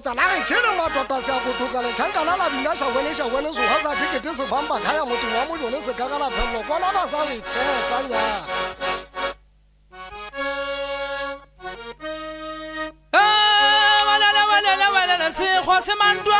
za la ge tshele matota se a botoka le tšhankana la bina šabone soga sa tikete se fampa kaya moting wa mojone se ka gana phelo kona ba sa re tšhetanya walala se go se mandwa